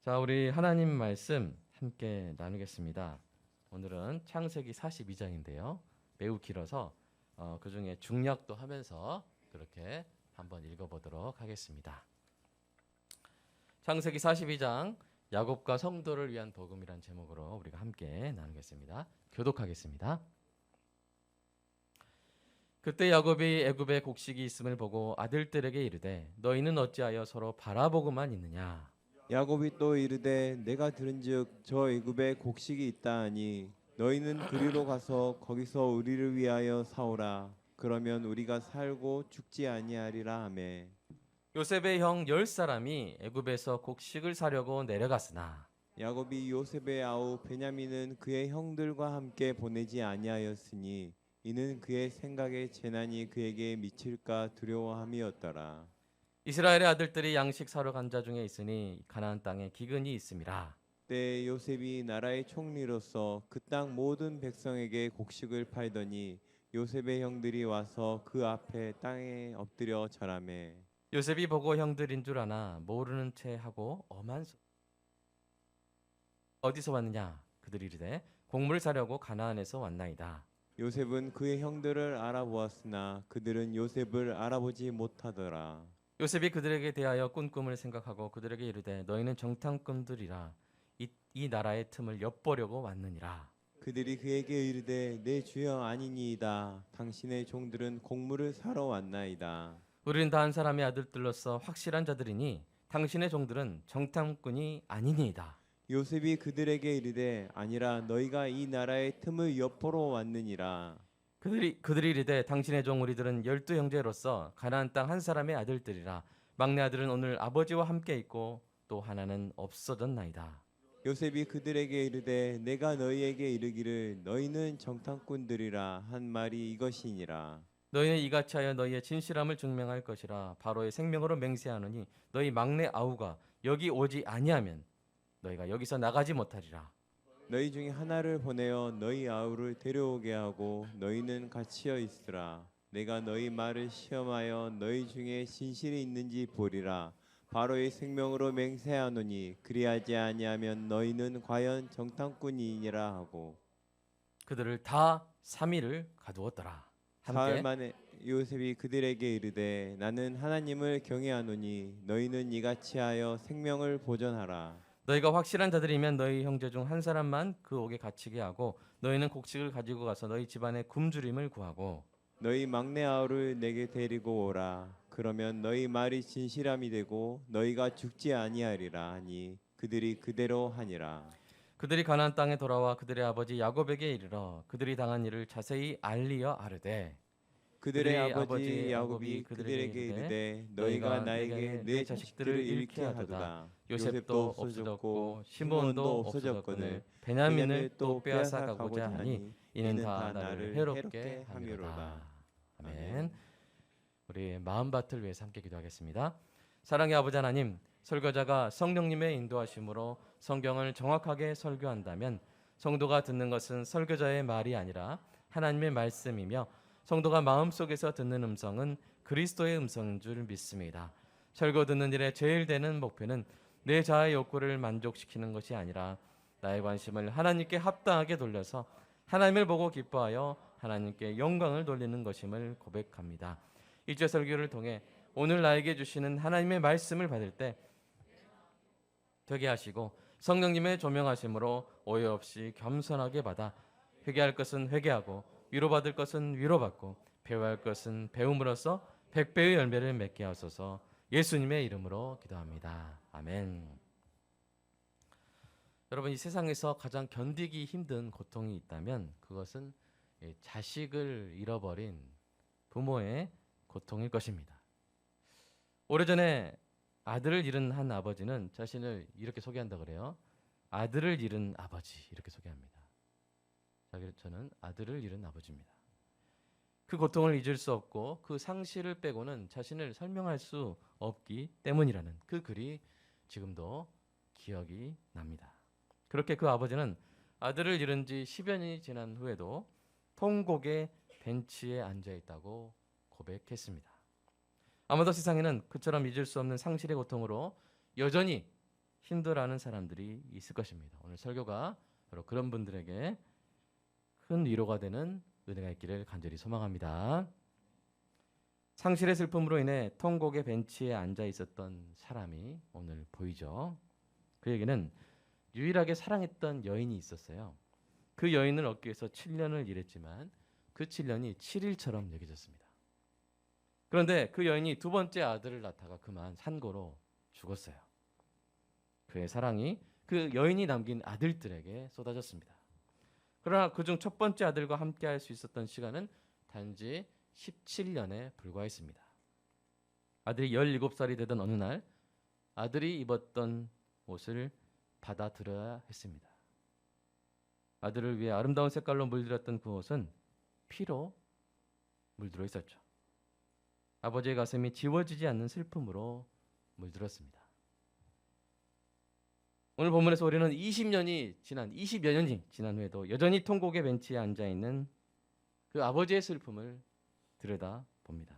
자, 우리 하나님 말씀 함께 나누겠습니다. 오늘은 창세기 42장인데요. 매우 길어서 그 중에 중략도 하면서 그렇게 한번 읽어보도록 하겠습니다. 창세기 42장 야곱과 성도를 위한 복음이란 제목으로 우리가 함께 나누겠습니다. 교독하겠습니다. 그때 야곱이 애굽에 곡식이 있음을 보고 아들들에게 이르되 너희는 어찌하여 서로 바라보고만 있느냐. 야곱이 또 이르되 내가 들은즉 저 애굽에 곡식이 있다 하니 너희는 그리로 가서 거기서 우리를 위하여 사오라. 그러면 우리가 살고 죽지 아니하리라 하매. 요셉의 형 10사람이 애굽에서 곡식을 사려고 내려갔으나 야곱이 요셉의 아우 베냐민은 그의 형들과 함께 보내지 아니하였으니 이는 그의 생각에 재난이 그에게 미칠까 두려워함이었더라. 이스라엘의 아들들이 양식 사러 간 자 중에 있으니 가나안 땅에 기근이 있음이라. 때에 요셉이 나라의 총리로서 그 땅 모든 백성에게 곡식을 팔더니 요셉의 형들이 와서 그 앞에 땅에 엎드려 절하매. 요셉이 보고 형들인 줄 아나 모르는 채 하고 엄한 소리. 어디서 왔느냐? 그들이 이르되 곡물을 사려고 가나안에서 왔나이다. 요셉은 그의 형들을 알아보았으나 그들은 요셉을 알아보지 못하더라. 요셉이 그들에게 대하여 꾼 꿈을 생각하고 그들에게 이르되 너희는 정탐꾼들이라 이 나라의 틈을 엿보려고 왔느니라. 그들이 그에게 이르되 내 주여 아니니이다. 당신의 종들은 곡물을 사러 왔나이다. 우리는 다 한 사람의 아들들로서 확실한 자들이니 당신의 종들은 정탐꾼이 아니니이다. 요셉이 그들에게 이르되 아니라 너희가 이 나라의 틈을 엿보러 왔느니라. 그들이 이르되 당신의 종 우리들은 12형제로서 가나안 땅 한 사람의 아들들이라. 막내 아들은 오늘 아버지와 함께 있고 또 하나는 없어졌나이다. 요셉이 그들에게 이르되 내가 너희에게 이르기를 너희는 정탐꾼들이라 한 말이 이것이니라. 너희는 이같이 하여 너희의 진실함을 증명할 것이라. 바로의 생명으로 맹세하노니 너희 막내 아우가 여기 오지 아니하면 너희가 여기서 나가지 못하리라. 너희 중에 하나를 보내어 너희 아우를 데려오게 하고 너희는 갇혀 있으라. 내가 너희 말을 시험하여 너희 중에 진실이 있는지 보리라. 바로의 생명으로 맹세하노니 그리하지 아니하면 너희는 과연 정탐꾼이니라 하고. 그들을 다 3일을 가두었더라. 사흘 함께 만에 요셉이 그들에게 이르되 나는 하나님을 경외하노니 너희는 이같이 하여 생명을 보존하라. 너희가 확실한 자들이면 너희 형제 중 한 사람만 그 옥에 갇히게 하고 너희는 곡식을 가지고 가서 너희 집안에 굶주림을 구하고 너희 막내 아우를 내게 데리고 오라. 그러면 너희 말이 진실함이 되고 너희가 죽지 아니하리라 하니 그들이 그대로 하니라. 그들이 가나안 땅에 돌아와 그들의 아버지 야곱에게 이르러 그들이 당한 일을 자세히 알리어 아르되 그들의 아버지 야곱이 그들에게 이르되 너희가 나에게 내 자식들을 잃게 하도다. 요셉도 없어졌고 시므온도 없어졌거늘 베냐민을 또 빼앗아 가고자 하니 이는 다 나를 해롭게 함이로다. 아멘. 우리 마음밭을 위해서 함께 기도하겠습니다. 사랑의 아버지 하나님, 설교자가 성령님의 인도하심으로 성경을 정확하게 설교한다면 성도가 듣는 것은 설교자의 말이 아니라 하나님의 말씀이며 성도가 마음속에서 듣는 음성은 그리스도의 음성인 줄 믿습니다. 설교 듣는 일에 제일 되는 목표는 내 자아의 욕구를 만족시키는 것이 아니라 나의 관심을 하나님께 합당하게 돌려서 하나님을 보고 기뻐하여 하나님께 영광을 돌리는 것임을 고백합니다. 이주의 설교를 통해 오늘 나에게 주시는 하나님의 말씀을 받을 때 되게 하시고 성령님의 조명하심으로 오해 없이 겸손하게 받아 회개할 것은 회개하고 위로받을 것은 위로받고 배워야 할 것은 배움으로써 100배의 열매를 맺게 하소서. 예수님의 이름으로 기도합니다. 아멘. 여러분, 이 세상에서 가장 견디기 힘든 고통이 있다면 그것은 자식을 잃어버린 부모의 고통일 것입니다. 오래전에 아들을 잃은 한 아버지는 자신을 이렇게 소개한다 그래요. 아들을 잃은 아버지, 이렇게 소개합니다. 저는 아들을 잃은 아버지입니다. 그 고통을 잊을 수 없고 그 상실을 빼고는 자신을 설명할 수 없기 때문이라는 그 글이 지금도 기억이 납니다. 그렇게 그 아버지는 아들을 잃은 지 10여 년이 지난 후에도 통곡의 벤치에 앉아 있다고 고백했습니다. 아마도 세상에는 그처럼 잊을 수 없는 상실의 고통으로 여전히 힘들어하는 사람들이 있을 것입니다. 오늘 설교가 바로 그런 분들에게 큰 위로가 되는 은혜가 있기를 간절히 소망합니다. 상실의 슬픔으로 인해 통곡의 벤치에 앉아 있었던 사람이 오늘 보이죠. 그에게는 유일하게 사랑했던 여인이 있었어요. 그 여인을 얻기 위해서 7년을 일했지만 그 7년이 7일처럼 여겨졌습니다. 그런데 그 여인이 두 번째 아들을 낳다가 그만 산고로 죽었어요. 그의 사랑이 그 여인이 남긴 아들들에게 쏟아졌습니다. 그러나 그중 첫 번째 아들과 함께 할 수 있었던 시간은 단지 17년에 불과했습니다. 아들이 17살이 되던 어느 날 아들이 입었던 옷을 받아들여야 했습니다. 아들을 위해 아름다운 색깔로 물들였던 그 옷은 피로 물들어 있었죠. 아버지의 가슴이 지워지지 않는 슬픔으로 물들었습니다. 오늘 본문에서 우리는 20여 년이 지난 후에도 여전히 통곡의 벤치에 앉아 있는 그 아버지의 슬픔을 들여다 봅니다.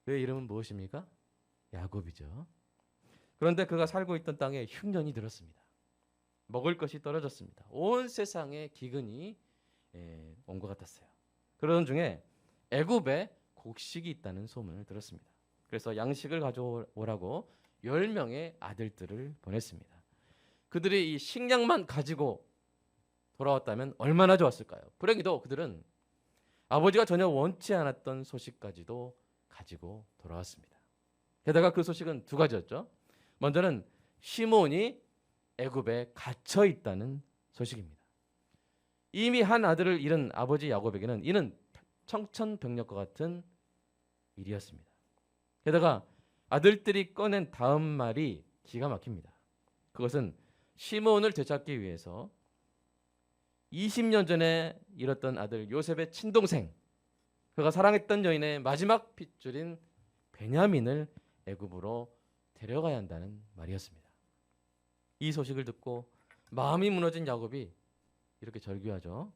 그의 이름은 무엇입니까? 야곱이죠. 그런데 그가 살고 있던 땅에 흉년이 들었습니다. 먹을 것이 떨어졌습니다. 온 세상에 기근이 온 것 같았어요. 그러던 중에 애굽에 곡식이 있다는 소문을 들었습니다. 그래서 양식을 가져오라고 10명의 아들들을 보냈습니다. 그들이 이 식량만 가지고 돌아왔다면 얼마나 좋았을까요? 불행히도 그들은 아버지가 전혀 원치 않았던 소식까지도 가지고 돌아왔습니다. 게다가 그 소식은 두 가지였죠. 먼저는 시므온이 애굽에 갇혀 있다는 소식입니다. 이미 한 아들을 잃은 아버지 야곱에게는 이는 청천벽력과 같은 일이었습니다. 게다가 아들들이 꺼낸 다음 말이 기가 막힙니다. 그것은 시므온을 되찾기 위해서 20년 전에 잃었던 아들 요셉의 친동생, 그가 사랑했던 여인의 마지막 핏줄인 베냐민을 애굽으로 데려가야 한다는 말이었습니다. 이 소식을 듣고 마음이 무너진 야곱이 이렇게 절규하죠.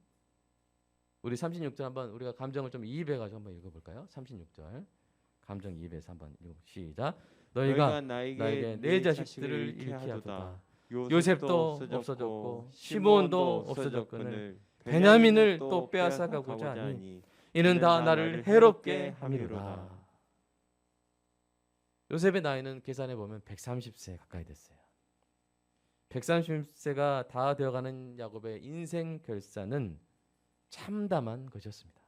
우리 36절 한번 우리가 감정을 좀 이입해 가지고 한번 읽어볼까요? 36절 감정 이입해서 한번 시작. 너희가 나에게 네 자식들을 잃게 하도다. 요셉도 없어졌고 시므온도 없어졌거늘 베냐민을 또 빼앗아 가고자 하니 이는 다 나를 해롭게 함이로다. 요셉의 나이는 계산해 보면 130세 가까이 됐어요. 130세가 다 되어가는 야곱의 인생 결산은 참담한 것이었습니다.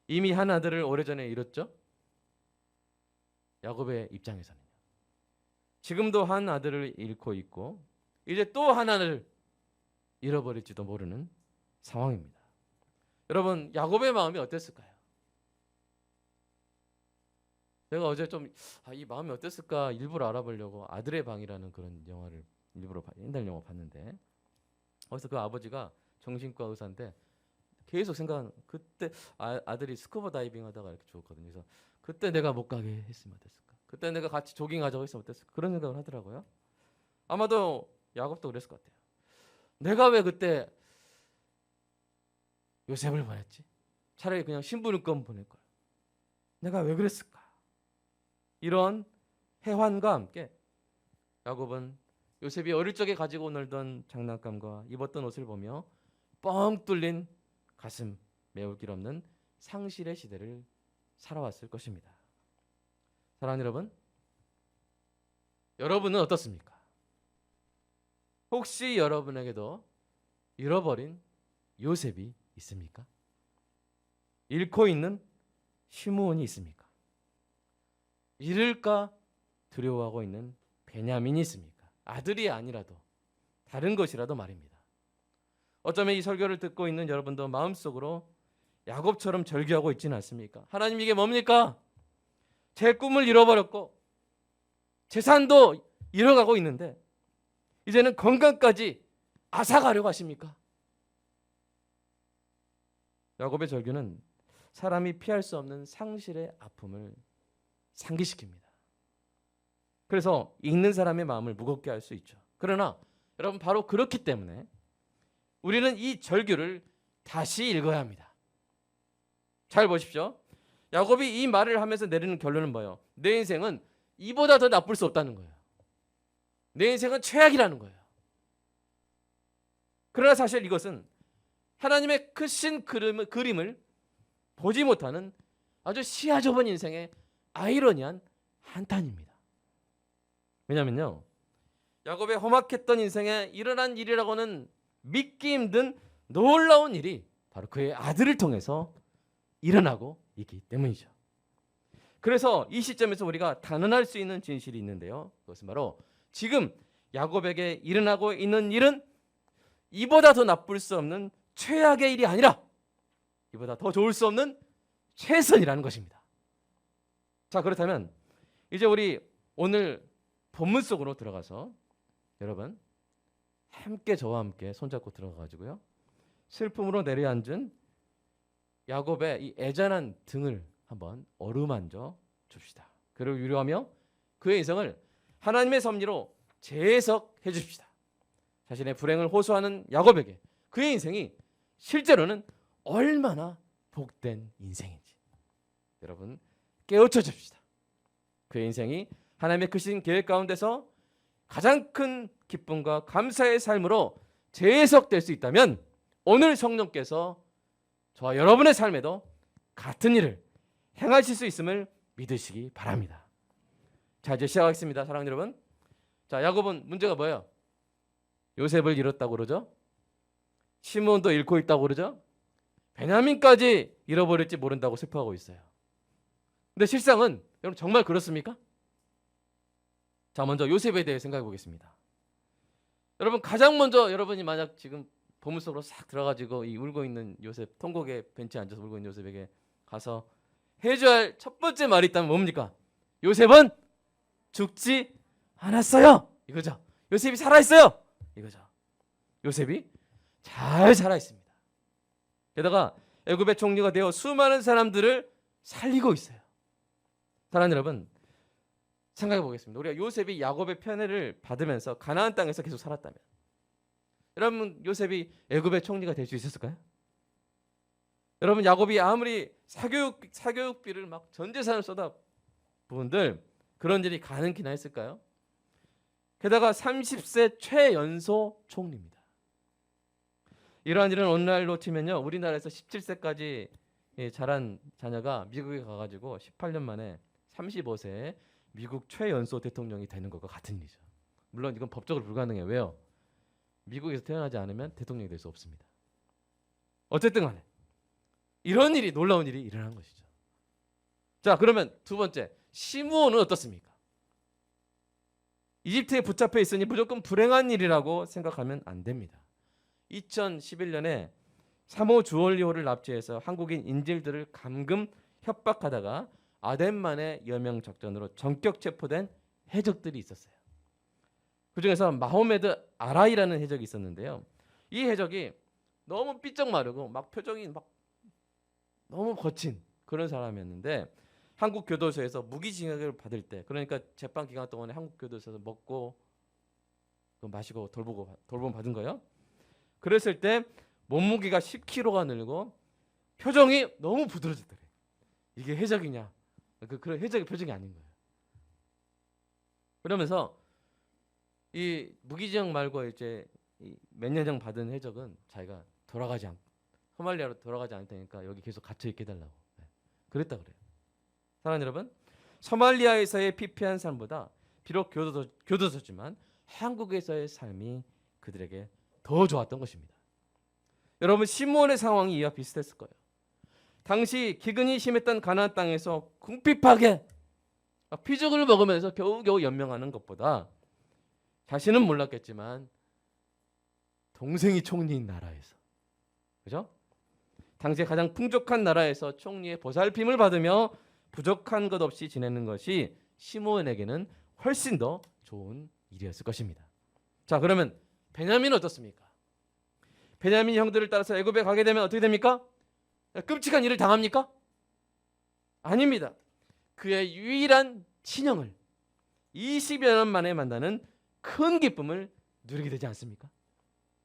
이미 한 아들을 오래전에 잃었죠. 야곱의 입장에서는요. 지금도 한 아들을 잃고 있고 이제 또 하나를 잃어버릴지도 모르는 상황입니다. 여러분, 야곱의 마음이 어땠을까요? 제가 어제 좀 이 마음이 어땠을까 일부러 알아보려고 아들의 방이라는 그런 영화를 일부러 옛날 영화 봤는데, 거기서 그 아버지가 정신과 의사인데 계속 생각하는, 그때 아들이 스쿠버 다이빙 하다가 이렇게 죽었거든요. 그래서 그때 내가 못 가게 했으면 어땠을까? 그때 내가 같이 조깅하자고 했으면 어땠을까? 그런 생각을 하더라고요. 아마도 야곱도 그랬을 것 같아요. 내가 왜 그때 요셉을 보냈지? 차라리 그냥 신부님권 보낼 걸. 내가 왜 그랬을까? 이런 해환과 함께 야곱은 요셉이 어릴 적에 가지고 놀던 장난감과 입었던 옷을 보며 뻥 뚫린 가슴, 메울 길 없는 상실의 시대를 살아왔을 것입니다. 사랑하는 여러분, 여러분은 어떻습니까? 혹시 여러분에게도 잃어버린 요셉이 있습니까? 잃고 있는 시므온이 있습니까? 잃을까 두려워하고 있는 베냐민이 있습니까? 아들이 아니라도 다른 것이라도 말입니다. 어쩌면 이 설교를 듣고 있는 여러분도 마음속으로 야곱처럼 절규하고 있지는 않습니까? 하나님, 이게 뭡니까? 제 꿈을 잃어버렸고 재산도 잃어가고 있는데 이제는 건강까지 앗아가려고 하십니까? 야곱의 절규는 사람이 피할 수 없는 상실의 아픔을 상기시킵니다. 그래서 읽는 사람의 마음을 무겁게 할 수 있죠. 그러나 여러분, 바로 그렇기 때문에 우리는 이 절규를 다시 읽어야 합니다. 잘 보십시오. 야곱이 이 말을 하면서 내리는 결론은 뭐예요? 내 인생은 이보다 더 나쁠 수 없다는 거예요. 내 인생은 최악이라는 거예요. 그러나 사실 이것은 하나님의 크신 그림을 보지 못하는 아주 시야 좁은 인생의 아이러니한 한탄입니다. 왜냐면요, 야곱의 험악했던 인생에 일어난 일이라고는 믿기 힘든 놀라운 일이 바로 그의 아들을 통해서 일어나고 있기 때문이죠. 그래서 이 시점에서 우리가 단언할 수 있는 진실이 있는데요, 그것은 바로 지금 야곱에게 일어나고 있는 일은 이보다 더 나쁠 수 없는 최악의 일이 아니라 이보다 더 좋을 수 없는 최선이라는 것입니다. 자, 그렇다면 이제 우리 오늘 본문 속으로 들어가서 여러분 함께 저와 함께 손잡고 들어가가지고요, 슬픔으로 내려앉은 야곱의 이 애잔한 등을 한번 어루만져 줍시다. 그를 위로하며 그의 인생을 하나님의 섭리로 재해석해 줍시다. 자신의 불행을 호소하는 야곱에게 그의 인생이 실제로는 얼마나 복된 인생인지 여러분 깨우쳐 줍시다. 그의 인생이 하나님의 크신 계획 가운데서 가장 큰 기쁨과 감사의 삶으로 재해석될 수 있다면 오늘 성령께서 저와 여러분의 삶에도 같은 일을 행하실 수 있음을 믿으시기 바랍니다. 자, 이제 시작하겠습니다. 사랑하는 여러분. 자, 야곱은 문제가 뭐예요? 요셉을 잃었다고 그러죠. 시므온도 잃고 있다고 그러죠. 베냐민까지 잃어버릴지 모른다고 슬퍼하고 있어요. 근데 실상은 여러분 정말 그렇습니까? 자, 먼저 요셉에 대해 생각해 보겠습니다. 여러분 가장 먼저 여러분이 만약 지금 보물 속으로 싹 들어가지고 이 울고 있는 요셉, 통곡에 벤치에 앉아서 울고 있는 요셉에게 가서 해줘야 할 첫 번째 말이 있다면 뭡니까? 요셉은 죽지 않았어요. 이거죠. 요셉이 살아있어요. 이거죠. 요셉이 잘 살아있습니다. 게다가 애굽의 총리가 되어 수많은 사람들을 살리고 있어요. 사랑하는 여러분, 생각해 보겠습니다. 우리가 요셉이 야곱의 편애를 받으면서 가나안 땅에서 계속 살았다면 여러분 요셉이 애굽의 총리가 될 수 있었을까요? 여러분 야곱이 아무리 사교육비를 막 전 재산을 쏟아 부은들 그런 일이 가능키나 했을까요? 게다가 30세 최연소 총리입니다. 이러한 일은 오늘날로 치면요, 우리나라에서 17세까지 자란 자녀가 미국에 가가지고 18년 만에 35세에 미국 최연소 대통령이 되는 것과 같은 일이죠. 물론 이건 법적으로 불가능해요. 왜요? 미국에서 태어나지 않으면 대통령이 될 수 없습니다. 어쨌든 간에 이런 일이, 놀라운 일이 일어난 것이죠. 자, 그러면 두 번째, 시므온은 어떻습니까? 이집트에 붙잡혀 있으니 무조건 불행한 일이라고 생각하면 안 됩니다. 2011년에 3호 주얼리호를 납치해서 한국인 인질들을 감금 협박하다가 아덴만의 여명 작전으로 전격 체포된 해적들이 있었어요. 그중에서 마호메드 아라이라는 해적이 있었는데요. 이 해적이 너무 삐쩍 마르고 막 표정이 막 너무 거친 그런 사람이었는데 한국 교도소에서 무기징역을 받을 때, 그러니까 재판 기간 동안에 한국 교도소에서 먹고 마시고 돌봄 받은 거예요. 그랬을 때 몸무게가 10kg가 늘고 표정이 너무 부드러졌더래. 이게 해적이냐? 그런 해적의 표정이 아닌 거예요. 그러면서 이 무기징역 말고 이제 몇 년 전 받은 해적은 자기가 돌아가지 않고 소말리아로 돌아가지 않을 테니까 여기 계속 갇혀 있게 해달라고 그랬다 그래요. 사랑하는 여러분, 소말리아에서의 피폐한 삶보다 비록 교도소지만 한국에서의 삶이 그들에게 더 좋았던 것입니다. 여러분 시므온의 상황이 이와 비슷했을 거예요. 당시 기근이 심했던 가나안 땅에서 궁핍하게 피죽을 먹으면서 겨우겨우 연명하는 것보다 자신은 몰랐겠지만 동생이 총리인 나라에서, 그죠? 당시에 가장 풍족한 나라에서 총리의 보살핌을 받으며 부족한 것 없이 지내는 것이 시므온에게는 훨씬 더 좋은 일이었을 것입니다. 자, 그러면 베냐민은 어떻습니까? 베냐민 형들을 따라서 애굽에 가게 되면 어떻게 됩니까? 끔찍한 일을 당합니까? 아닙니다. 그의 유일한 친형을 20여 년 만에 만나는 큰 기쁨을 누리게 되지 않습니까?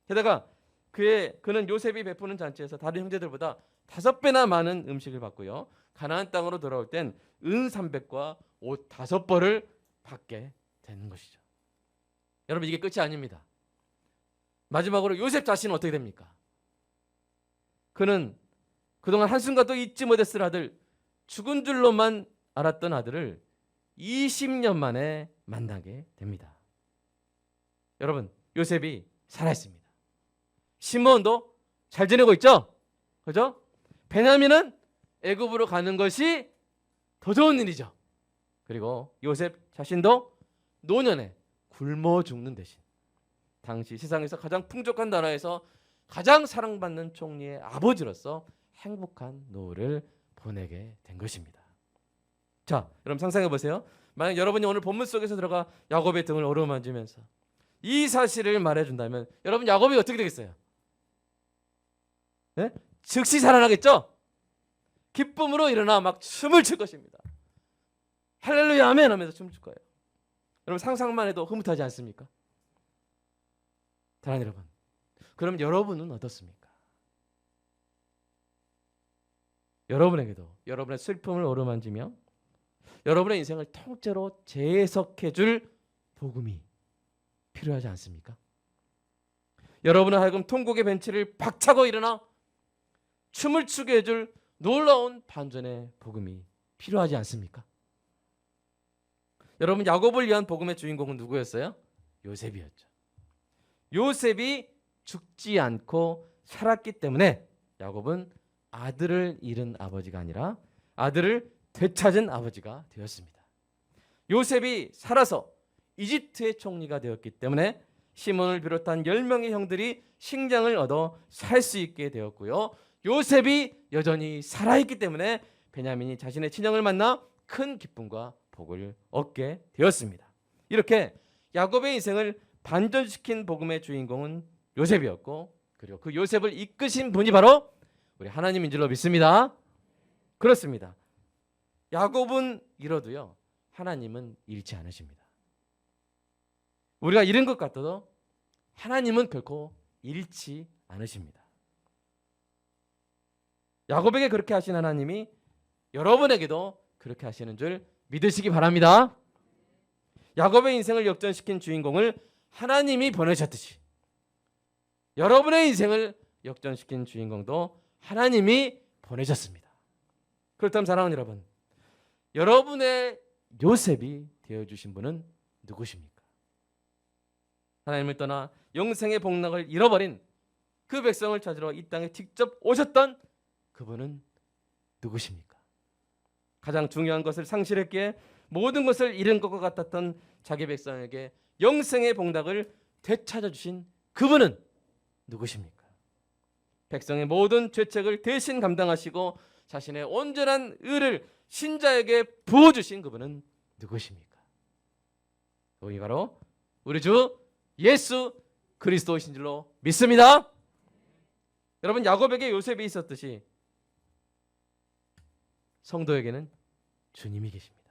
게다가 그는 요셉이 베푸는 잔치에서 다른 형제들보다 5배나 많은 음식을 받고요, 가나안 땅으로 돌아올 땐 은 300과 옷 5벌을 받게 되는 것이죠. 여러분 이게 끝이 아닙니다. 마지막으로 요셉 자신은 어떻게 됩니까? 그는 그동안 한순간도 잊지 못했을 아들, 죽은 줄로만 알았던 아들을 20년 만에 만나게 됩니다. 여러분 요셉이 살아있습니다. 시므온도 잘 지내고 있죠? 그죠? 베냐민은 애굽으로 가는 것이 더 좋은 일이죠. 그리고 요셉 자신도 노년에 굶어 죽는 대신 당시 세상에서 가장 풍족한 나라에서 가장 사랑받는 총리의 아버지로서 행복한 노후를 보내게 된 것입니다. 자, 여러분 상상해 보세요. 만약 여러분이 오늘 본문 속에서 들어가 야곱의 등을 어루만지면서 이 사실을 말해준다면 여러분 야곱이 어떻게 되겠어요? 네? 즉시 살아나겠죠? 기쁨으로 일어나 막 춤을 출 것입니다. 할렐루야 아멘 하면서 춤을 출 거예요. 여러분 상상만 해도 흐뭇하지 않습니까? 사랑하는 여러분, 그럼 여러분은 어떻습니까? 여러분에게도 여러분의 슬픔을 어루만지며 여러분의 인생을 통째로 재해석해 줄 복음이 필요하지 않습니까? 여러분은 하여금 통곡의 벤치를 박차고 일어나 춤을 추게 해줄 놀라운 반전의 복음이 필요하지 않습니까? 여러분 야곱을 위한 복음의 주인공은 누구였어요? 요셉이었죠. 요셉이 죽지 않고 살았기 때문에 야곱은 아들을 잃은 아버지가 아니라 아들을 되찾은 아버지가 되었습니다. 요셉이 살아서 이집트의 총리가 되었기 때문에 시몬을 비롯한 10명의 형들이 식량을 얻어 살 수 있게 되었고요. 요셉이 여전히 살아있기 때문에 베냐민이 자신의 친형을 만나 큰 기쁨과 복을 얻게 되었습니다. 이렇게 야곱의 인생을 반전시킨 복음의 주인공은 요셉이었고 그리고 그 요셉을 이끄신 분이 바로 우리 하나님인 줄로 믿습니다. 그렇습니다. 야곱은 잃어도요 하나님은 잃지 않으십니다. 우리가 잃은 것 같아도 하나님은 결코 잃지 않으십니다. 야곱에게 그렇게 하신 하나님이 여러분에게도 그렇게 하시는 줄 믿으시기 바랍니다. 야곱의 인생을 역전시킨 주인공을 하나님이 보내셨듯이 여러분의 인생을 역전시킨 주인공도 하나님이 보내셨습니다. 그렇다면 사랑하는 여러분, 여러분의 요셉이 되어주신 분은 누구십니까? 하나님을 떠나 영생의 복락을 잃어버린 그 백성을 찾으러 이 땅에 직접 오셨던 그분은 누구십니까? 가장 중요한 것을 상실했기에 모든 것을 잃은 것과 같았던 자기 백성에게 영생의 복락을 되찾아주신 그분은 누구십니까? 백성의 모든 죄책을 대신 감당하시고 자신의 온전한 의를 신자에게 부어주신 그분은 누구십니까? 그분이 바로 우리 주 예수 그리스도이신 줄로 믿습니다. 여러분 야곱에게 요셉이 있었듯이 성도에게는 주님이 계십니다.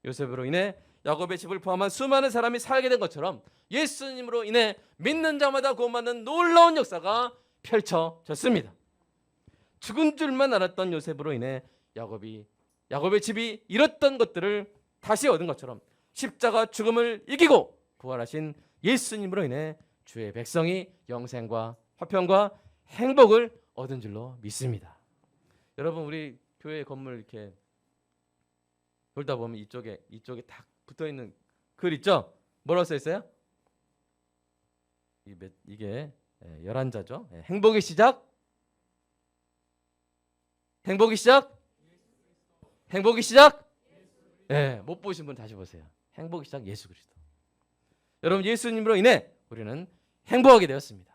요셉으로 인해 야곱의 집을 포함한 수많은 사람이 살게 된 것처럼 예수님으로 인해 믿는 자마다 구원받는 놀라운 역사가 펼쳐졌습니다. 죽은 줄만 알았던 요셉으로 인해 야곱의 집이 잃었던 것들을 다시 얻은 것처럼 십자가 죽음을 이기고 부활하신 예수님으로 인해 주의 백성이 영생과 화평과 행복을 얻은 줄로 믿습니다. 여러분 우리 교회 건물 이렇게 돌다 보면 이쪽에 딱 붙어 있는 글 있죠? 뭐라고 써 있어요? 이게 11자죠. 행복의 시작. 행복의 시작. 행복의 시작. 못 보신 분 다시 보세요. 행복의 시작 예수 그리스도. 여러분 예수님으로 인해 우리는 행복하게 되었습니다.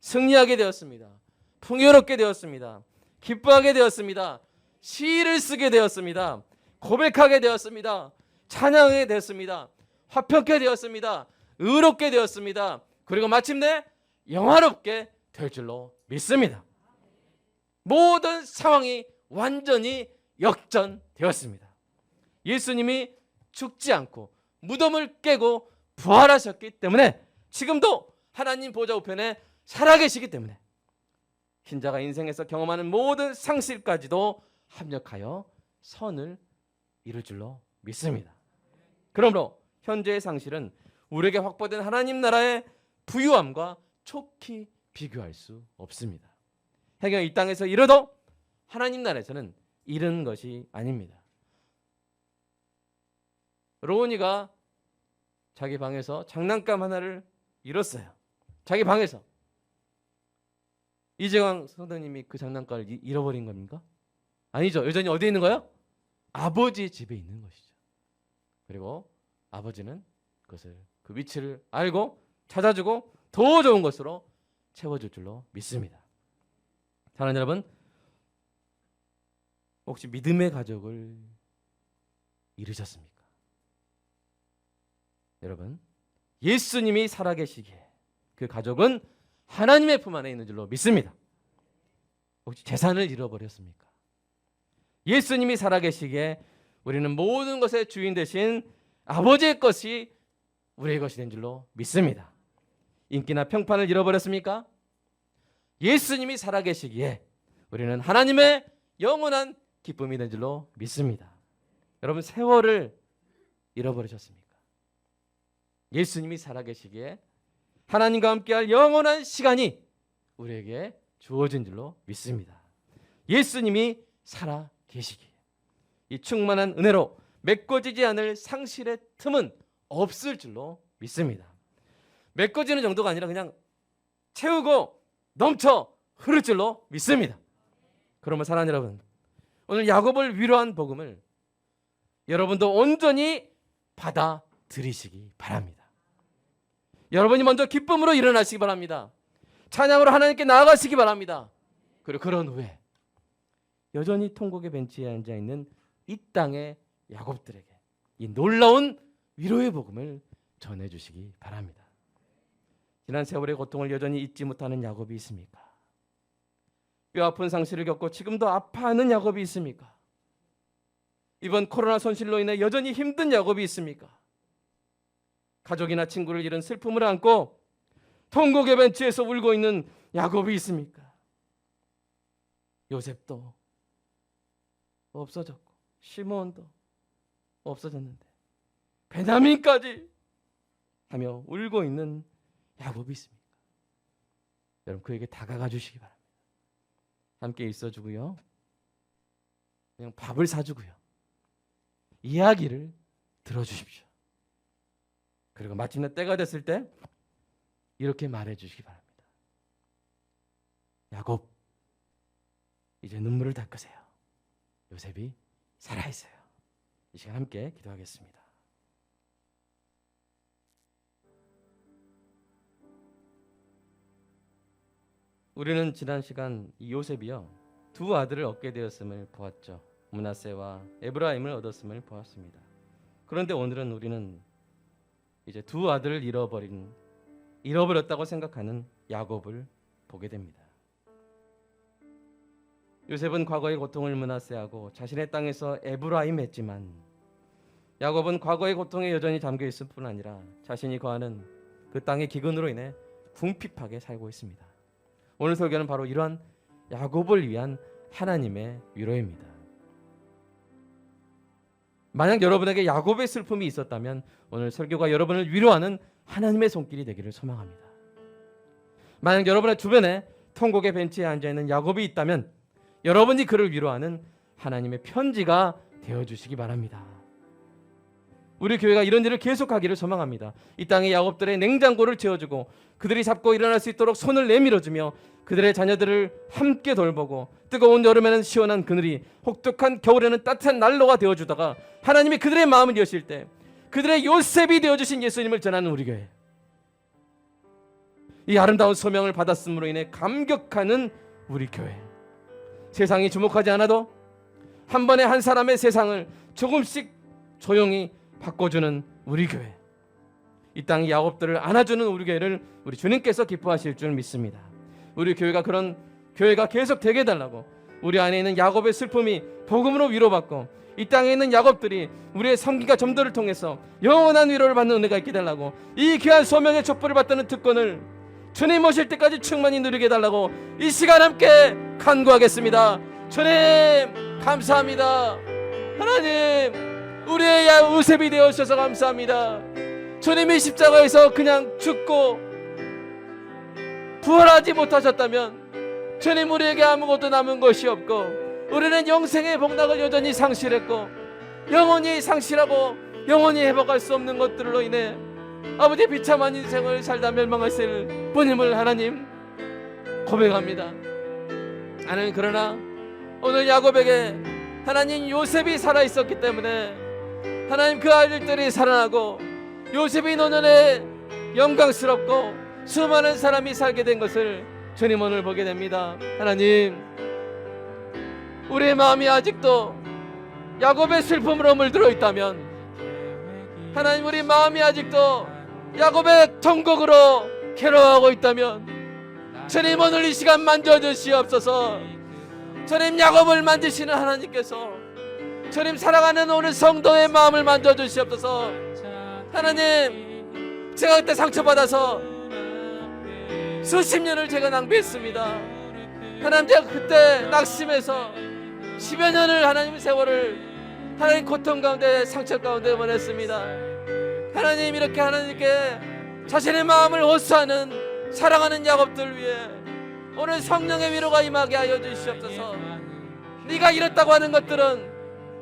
승리하게 되었습니다. 풍요롭게 되었습니다. 기뻐하게 되었습니다. 시를 쓰게 되었습니다. 고백하게 되었습니다. 찬양하게 되었습니다. 화평케 되었습니다. 의롭게 되었습니다. 그리고 마침내 영화롭게 될 줄로 믿습니다. 모든 상황이 완전히 역전되었습니다. 예수님이 죽지 않고 무덤을 깨고 부활하셨기 때문에 지금도 하나님 보좌 우편에 살아계시기 때문에 신자가 인생에서 경험하는 모든 상실까지도 합력하여 선을 이룰 줄로 믿습니다. 그러므로 현재의 상실은 우리에게 확보된 하나님 나라의 부유함과 촉히 비교할 수 없습니다. 행여 이 땅에서 잃어도 하나님 나라에서는 잃은 것이 아닙니다. 로운이가 자기 방에서 장난감 하나를 잃었어요. 자기 방에서. 이재광 선생님이 그 장난감을 잃어버린 겁니까? 아니죠. 여전히 어디에 있는 거예요? 아버지 집에 있는 것이죠. 그리고 아버지는 그것을 그 위치를 알고 찾아주고 더 좋은 것으로 채워줄 줄로 믿습니다. 사랑하는 여러분, 혹시 믿음의 가족을 잃으셨습니까? 여러분, 예수님이 살아계시기에 그 가족은 하나님의 품 안에 있는 줄로 믿습니다. 혹시 재산을 잃어버렸습니까? 예수님이 살아계시기에 우리는 모든 것의 주인 되신 아버지의 것이 우리의 것이 된 줄로 믿습니다. 인기나 평판을 잃어버렸습니까? 예수님이 살아계시기에 우리는 하나님의 영원한 기쁨이 된 줄로 믿습니다. 여러분, 세월을 잃어버리셨습니까? 예수님이 살아계시기에 하나님과 함께할 영원한 시간이 우리에게 주어진 줄로 믿습니다. 예수님이 살아계시기에 이 충만한 은혜로 메꿔지지 않을 상실의 틈은 없을 줄로 믿습니다. 메꿔지는 정도가 아니라 그냥 채우고 넘쳐 흐를 줄로 믿습니다. 그러면 사랑하는 여러분, 오늘 야곱을 위로한 복음을 여러분도 온전히 받아들이시기 바랍니다. 여러분이 먼저 기쁨으로 일어나시기 바랍니다. 찬양으로 하나님께 나아가시기 바랍니다. 그리고 그런 후에 여전히 통곡의 벤치에 앉아있는 이 땅의 야곱들에게 이 놀라운 위로의 복음을 전해주시기 바랍니다. 지난 세월의 고통을 여전히 잊지 못하는 야곱이 있습니까? 뼈아픈 상실을 겪고 지금도 아파하는 야곱이 있습니까? 이번 코로나 손실로 인해 여전히 힘든 야곱이 있습니까? 가족이나 친구를 잃은 슬픔을 안고 통곡의 벤치에서 울고 있는 야곱이 있습니까? 요셉도 없어졌고 시몬도 없어졌는데 베냐민까지 하며 울고 있는 야곱이 있습니까? 여러분, 그에게 다가가 주시기 바랍니다. 함께 있어주고요, 그냥 밥을 사주고요, 이야기를 들어주십시오. 그리고 마침내 때가 됐을 때 이렇게 말해주시기 바랍니다. 야곱, 이제 눈물을 닦으세요. 요셉이 살아있어요. 이 시간 함께 기도하겠습니다. 우리는 지난 시간 이 요셉이요, 두 아들을 얻게 되었음을 보았죠. 므낫세와 에브라임을 얻었음을 보았습니다. 그런데 오늘은 우리는 이제 두 아들을 잃어버렸다고 생각하는 야곱을 보게 됩니다. 요셉은 과거의 고통을 므낫세하고 자신의 땅에서 에브라임 했지만, 야곱은 과거의 고통에 여전히 잠겨 있을 뿐 아니라 자신이 거하는 그 땅의 기근으로 인해 궁핍하게 살고 있습니다. 오늘 설교는 바로 이러한 야곱을 위한 하나님의 위로입니다. 만약 여러분에게 야곱의 슬픔이 있었다면 오늘 설교가 여러분을 위로하는 하나님의 손길이 되기를 소망합니다. 만약 여러분의 주변에 통곡의 벤치에 앉아있는 야곱이 있다면 여러분이 그를 위로하는 하나님의 편지가 되어주시기 바랍니다. 우리 교회가 이런 일을 계속하기를 소망합니다. 이 땅의 야곱들의 냉장고를 채워주고 그들이 잡고 일어날 수 있도록 손을 내밀어주며 그들의 자녀들을 함께 돌보고 뜨거운 여름에는 시원한 그늘이, 혹독한 겨울에는 따뜻한 난로가 되어주다가 하나님이 그들의 마음을 여실 때 그들의 요셉이 되어주신 예수님을 전하는 우리 교회, 이 아름다운 소명을 받았음으로 인해 감격하는 우리 교회, 세상이 주목하지 않아도 한 번에 한 사람의 세상을 조금씩 조용히 바꿔주는 우리 교회, 이 땅의 야곱들을 안아주는 우리 교회를 우리 주님께서 기뻐하실 줄 믿습니다. 우리 교회가 그런 교회가 계속 되게 해달라고, 우리 안에 있는 야곱의 슬픔이 복음으로 위로받고 이 땅에 있는 야곱들이 우리의 섬기가 점도를 통해서 영원한 위로를 받는 은혜가 있게 해달라고, 이 귀한 소명의 촛불을 받드는 특권을 주님 오실 때까지 충만히 누리게 해달라고 이 시간 함께 간구하겠습니다. 주님 감사합니다. 하나님, 우리의 요셉이 되어 주셔서 감사합니다. 주님이 십자가에서 그냥 죽고 부활하지 못하셨다면 주님 우리에게 아무것도 남은 것이 없고 우리는 영생의 복락을 여전히 상실했고 영원히 상실하고 영원히 회복할 수 없는 것들로 인해 아버지 비참한 인생을 살다 멸망하실 분임을 하나님 고백합니다. 하나님, 그러나 오늘 야곱에게 하나님 요셉이 살아있었기 때문에 하나님 그 아들들이 살아나고 요셉이 노년에 영광스럽고 수많은 사람이 살게 된 것을 주님 오늘 보게 됩니다. 하나님, 우리의 마음이 아직도 야곱의 슬픔으로 물들어 있다면, 하나님 우리 마음이 아직도 야곱의 통곡으로 괴로워하고 있다면 주님 오늘 이 시간 만져주시옵소서. 주님 야곱을 만지시는 하나님께서 주님 사랑하는 오늘 성도의 마음을 만져주시옵소서. 하나님, 제가 그때 상처받아서 수십 년을 제가 낭비했습니다. 하나님, 제가 그때 낙심해서 10여 년을 하나님 세월을 하나님 고통 가운데 상처 가운데 보냈습니다. 하나님, 이렇게 하나님께 자신의 마음을 호소하는 사랑하는 야곱들 위해 오늘 성령의 위로가 임하게 하여 주시옵소서. 네가 잃었다고 하는 것들은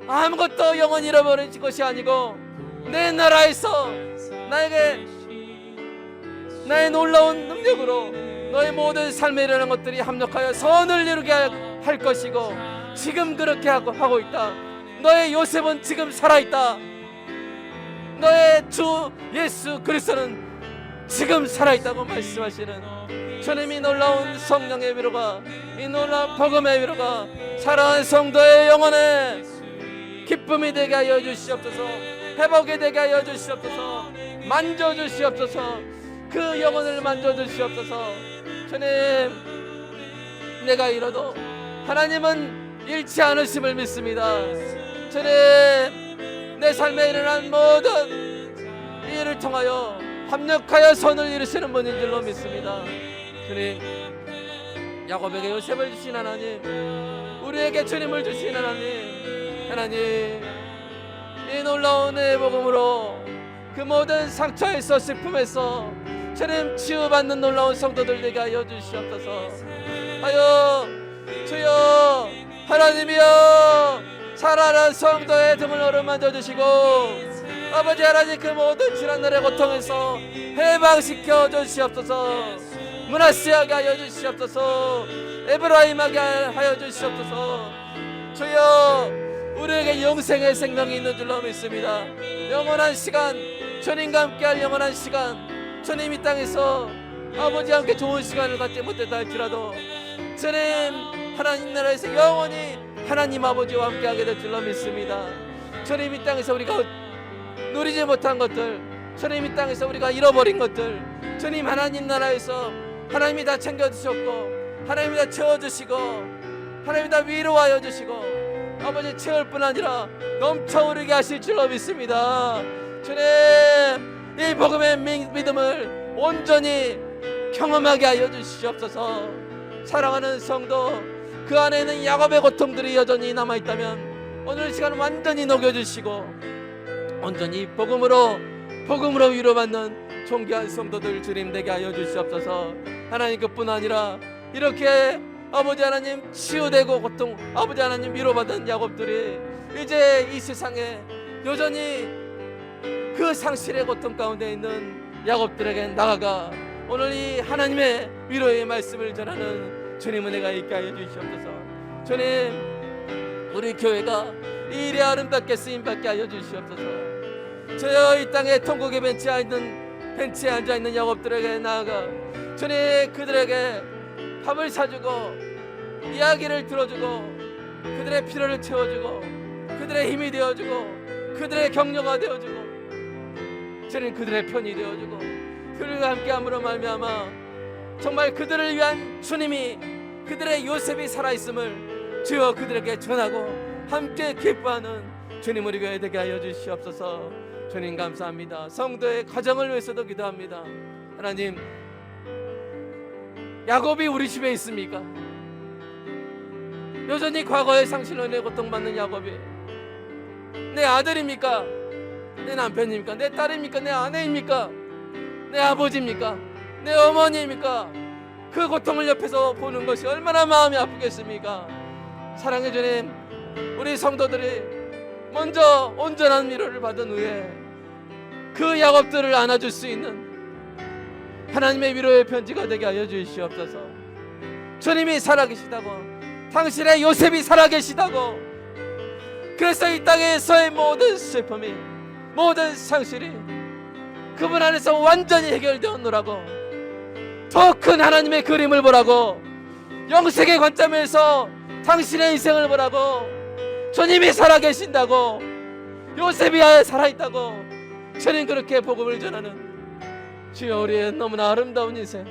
아무것도 영원히 잃어버린 것이 아니고 내 나라에서 나에게 나의 놀라운 능력으로 너의 모든 삶에 일어난 것들이 합력하여 선을 이루게 할 것이고 지금 그렇게 하고 있다. 너의 요셉은 지금 살아있다. 너의 주 예수 그리스도는 지금 살아있다고 말씀하시는 주님이 놀라운 성령의 위로가, 이 놀라운 복음의 위로가 사랑하는 성도의 영혼에 기쁨이 되게 하여 주시옵소서. 회복이 되게 하여 주시옵소서. 만져주시옵소서. 그 영혼을 만져주시옵소서. 주님, 내가 잃어도 하나님은 잃지 않으심을 믿습니다. 주님, 내 삶에 일어난 모든 일을 통하여 합력하여 선을 이루시는 분인 줄로 믿습니다. 주님, 야곱에게 요셉을 주신 하나님, 우리에게 주님을 주신 하나님, 하나님, 이 놀라운 의 복음으로 그 모든 상처에서 슬픔에서 주님 치유받는 놀라운 성도들 되게 하여 주시옵소서. 하여 주여, 하나님이여, 살아난 성도의 등을 어루만져 주시고 아버지 하나님 그 모든 지난날의 고통에서 해방시켜 주시옵소서. 문하시하게 하여 주시옵소서. 에브라임하게 하여 주시옵소서. 주여, 우리에게 영생의 생명이 있는 줄로 믿습니다. 영원한 시간, 주님과 함께할 영원한 시간, 주님 이 땅에서 아버지와 함께 좋은 시간을 갖지 못했다 할지라도 주님 하나님 나라에서 영원히 하나님 아버지와 함께하게 될 줄로 믿습니다. 주님 이 땅에서 우리가 누리지 못한 것들, 주님 이 땅에서 우리가 잃어버린 것들, 주님 하나님 나라에서 하나님이 다 챙겨주셨고 하나님이 다 채워주시고 하나님이 다 위로하여 주시고 아버지 채울 뿐 아니라 넘쳐흐르게 하실 줄로 믿습니다. 주님, 이 복음의 믿음을 온전히 경험하게 하여 주시옵소서. 사랑하는 성도, 그 안에 있는 야곱의 고통들이 여전히 남아있다면 오늘 이 시간 완전히 녹여주시고 온전히 복음으로 위로받는 존귀한 성도들 주님 되게 하여 주시옵소서. 하나님 그뿐 아니라 이렇게 아버지 하나님 치유되고 고통 아버지 하나님 위로받은 야곱들이 이제 이 세상에 여전히 그 상실의 고통 가운데 있는 야곱들에게 나아가 오늘 이 하나님의 위로의 말씀을 전하는 주님 은혜가 있게 하여 주시옵소서. 주님, 우리 교회가 이 일에 아름답게 쓰임받게 하여 주시옵소서. 저여 이 땅에 통곡의 벤치에 앉아있는 야곱들에게 나아가 주님 그들에게 밥을 사주고 이야기를 들어주고 그들의 필요를 채워주고 그들의 힘이 되어주고 그들의 격려가 되어주고 주님 그들의 편이 되어주고 그들과 함께함으로 말미암아 정말 그들을 위한 주님이 그들의 요셉이 살아있음을 주여 그들에게 전하고 함께 기뻐하는 주님 우리 교회 되게 하여 주시옵소서. 주님 감사합니다. 성도의 가정을 위해서도 기도합니다. 하나님, 야곱이 우리 집에 있습니까? 여전히 과거의 상실로 인해 고통받는 야곱이 내 아들입니까? 내 남편입니까? 내 딸입니까? 내 아내입니까? 내 아버지입니까? 내 어머니입니까? 그 고통을 옆에서 보는 것이 얼마나 마음이 아프겠습니까? 사랑의 주님, 우리 성도들이 먼저 온전한 위로를 받은 후에 그 야곱들을 안아줄 수 있는 하나님의 위로의 편지가 되게 하여 주시옵소서. 주님이 살아계시다고, 당신의 요셉이 살아계시다고, 그래서 이 땅에서의 모든 슬픔이, 모든 상실이 그분 안에서 완전히 해결되었노라고, 더 큰 하나님의 그림을 보라고, 영생의 관점에서 당신의 인생을 보라고, 주님이 살아계신다고, 요셉이 살아있다고, 주님 그렇게 복음을 전하는 주여, 우리의 너무나 아름다운 인생,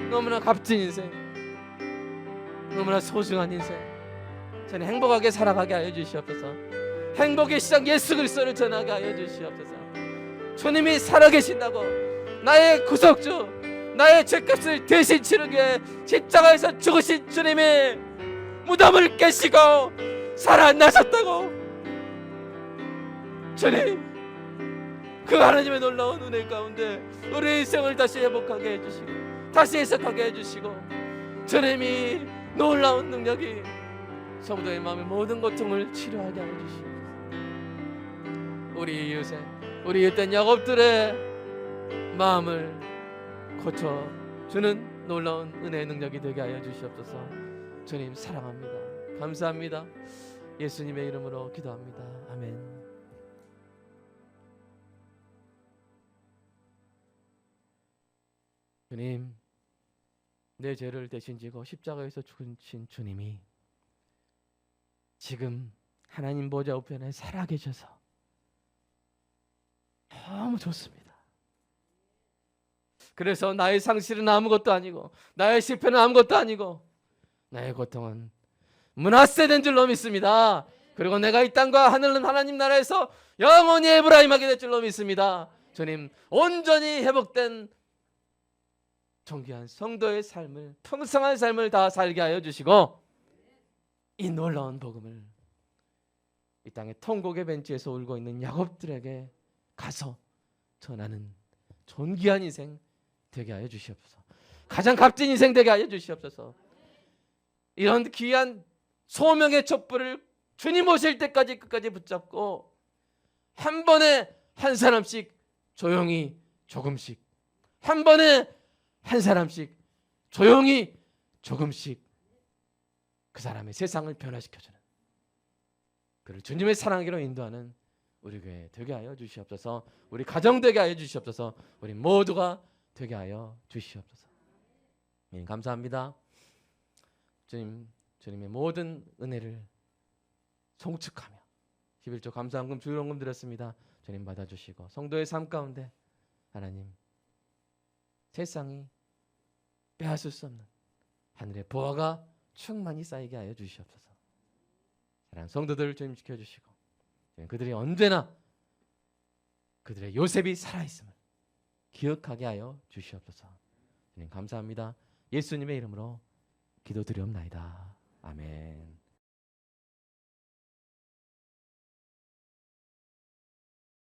너무나 값진 인생, 너무나 소중한 인생, 저는 행복하게 살아가게 하여 주시옵소서. 행복의 시작 예수 그리스도를 전하게 하여 주시옵소서. 주님이 살아계신다고, 나의 구속주, 나의 죄값을 대신 치르게 십자가에서 죽으신 주님이 무덤을 깨시고 살아나셨다고, 주님 그 하나님의 놀라운 은혜 가운데 우리의 인생을 다시 회복하게 해주시고, 다시 해석하게 해주시고, 주님이 놀라운 능력이 성도의 마음의 모든 고통을 치료하게 하여 주시고, 우리 이웃의, 우리 이웃된 야곱들의 마음을 고쳐주는 놀라운 은혜의 능력이 되게 하여 주시옵소서. 주님 사랑합니다. 감사합니다. 예수님의 이름으로 기도합니다. 아멘. 주님, 내 죄를 대신 지고 십자가에서 죽으신 주님이 지금 하나님 보좌 우편에 살아계셔서 너무 좋습니다. 그래서 나의 상실은 아무것도 아니고, 나의 실패는 아무것도 아니고, 나의 고통은 문화세 된 줄로 믿습니다. 그리고 내가 이 땅과 하늘은 하나님 나라에서 영원히 에브라임하게 될 줄로 믿습니다. 주님, 온전히 회복된 존귀한 성도의 삶을, 풍성한 삶을 다 살게 하여 주시고, 이 놀라운 복음을 이 땅의 통곡의 벤치에서 울고 있는 야곱들에게 가서 전하는 존귀한 인생 되게 하여 주시옵소서. 가장 값진 인생 되게 하여 주시옵소서. 이런 귀한 소명의 촛불을 주님 오실 때까지 끝까지 붙잡고, 한 번에 한 사람씩 조용히 조금씩, 한 번에 한 사람씩 조용히 조금씩 그 사람의 세상을 변화시켜주는, 그를 주님의 사랑으로 인도하는 우리 교회 되게 하여 주시옵소서. 우리 가정 되게 하여 주시옵소서. 우리 모두가 되게 하여 주시옵소서. 감사합니다. 주님의 모든 은혜를 송축하며 11조 감사헌금 주일헌금 드렸습니다. 주님 받아주시고, 성도의 삶 가운데 하나님 세상이 빼앗을 수 없는 하늘의 보화가 충만히 쌓이게 하여 주시옵소서. 사랑하는 성도들 주님 지켜주시고, 그들이 언제나 그들의 요셉이 살아있음을 기억하게 하여 주시옵소서. 주님 감사합니다. 예수님의 이름으로 기도드리옵나이다. 아멘.